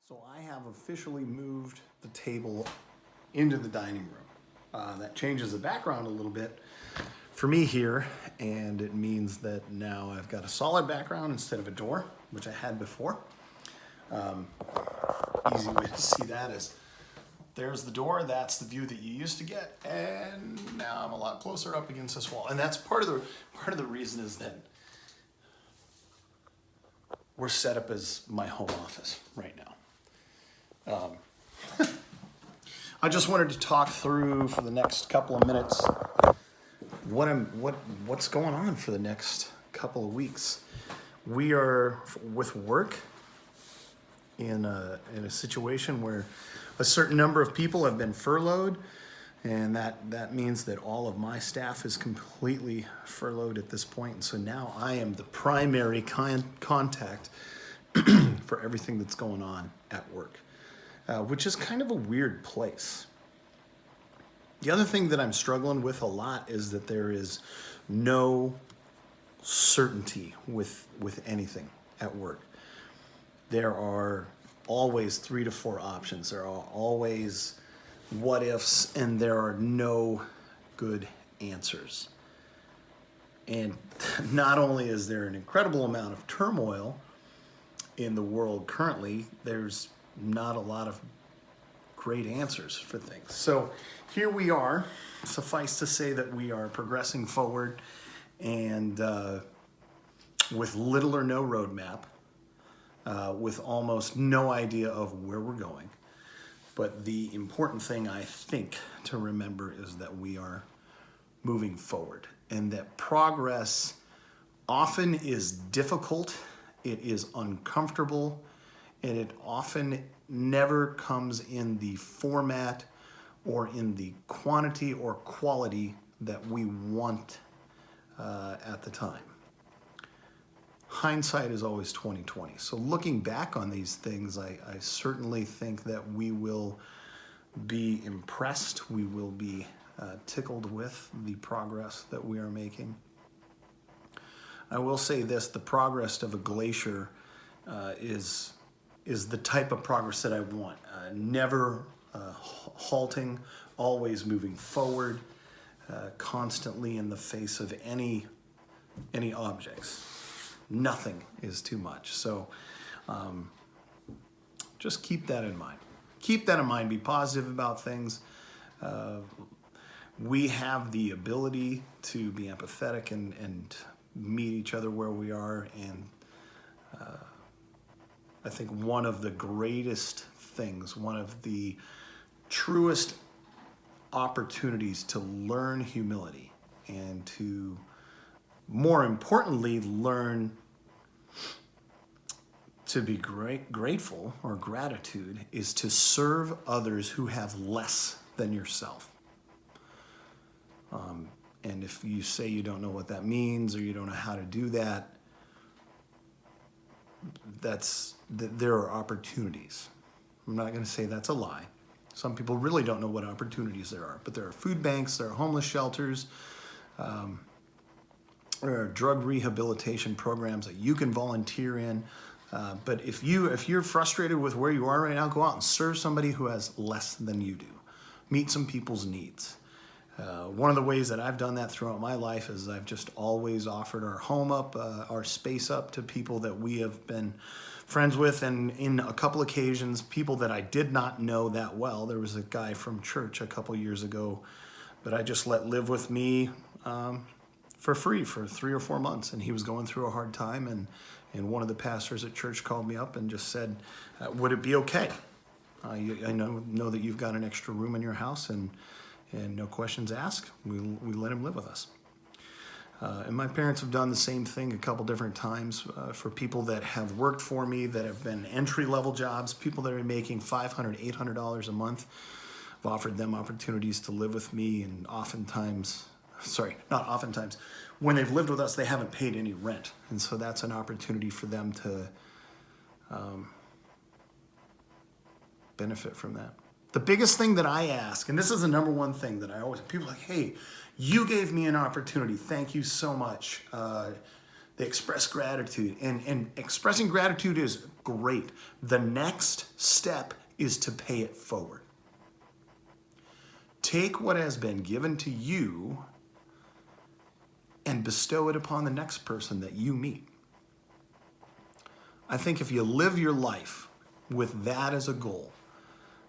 So I have officially moved the table into the dining room. That changes the background a little bit for me here, and it means that now I've got a solid background instead of a door, which I had before. Easy way to see that is there's the door, that's the view that you used to get, and now I'm a lot closer up against this wall. And that's part of the reason is that we're set up as my home office right now. I just wanted to talk through for the next couple of minutes what's going on for the next couple of weeks. We are with work in a situation where a certain number of people have been furloughed, and that means that all of my staff is completely furloughed at this point. And so now I am the primary contact for everything that's going on at work, which is kind of a weird place. The other thing that I'm struggling with a lot is that there is no certainty with anything at work. There are always 3 to 4 options. There are always what ifs, and there are no good answers. And not only is there an incredible amount of turmoil in the world currently, there's not a lot of great answers for things. So here we are. Suffice to say that we are progressing forward, and with little or no roadmap, with almost no idea of where we're going. But the important thing, I think, to remember is that we are moving forward, and that progress often is difficult, it is uncomfortable, and it often never comes in the format or in the quantity or quality that we want at the time. Hindsight is always 20/20. So looking back on these things, I certainly think that we will be impressed. We will be tickled with the progress that we are making. I will say this, the progress of a glacier is the type of progress that I want. Never halting, always moving forward, constantly in the face of any objects. Nothing is too much. So just keep that in mind. Keep that in mind. Be positive about things. We have the ability to be empathetic and meet each other where we are. And I think one of the greatest things, one of the truest opportunities to learn humility and to, more importantly, learn to be grateful or gratitude is to serve others who have less than yourself. And if you say you don't know what that means or you don't know how to do that, there are opportunities. I'm not going to say that's a lie. Some people really don't know what opportunities there are, but there are food banks, there are homeless shelters, there are drug rehabilitation programs that you can volunteer in. But if you're frustrated with where you are right now, go out and serve somebody who has less than you do. Meet some people's needs. One of the ways that I've done that throughout my life is I've just always offered our home up, our space up to people that we have been friends with, and in a couple occasions, people that I did not know that well. There was a guy from church a couple years ago that I just let live with me for free for 3 or 4 months, and he was going through a hard time, and one of the pastors at church called me up and just said, would it be okay? I know that you've got an extra room in your house, and no questions asked, we let him live with us. And my parents have done the same thing a couple different times for people that have worked for me, that have been entry-level jobs, people that are making $500, $800 a month. I've offered them opportunities to live with me, and when they've lived with us, they haven't paid any rent. And so that's an opportunity for them to benefit from that. The biggest thing that I ask, and this is the number one thing that people are like, hey, you gave me an opportunity. Thank you so much. They express gratitude, and expressing gratitude is great. The next step is to pay it forward. Take what has been given to you and bestow it upon the next person that you meet. I think if you live your life with that as a goal,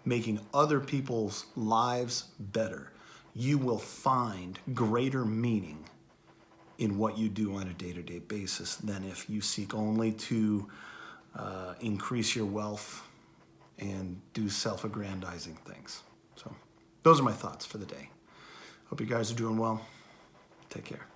making other people's lives better, you will find greater meaning in what you do on a day-to-day basis than if you seek only to increase your wealth and do self-aggrandizing things. So those are my thoughts for the day. Hope you guys are doing well. Take care.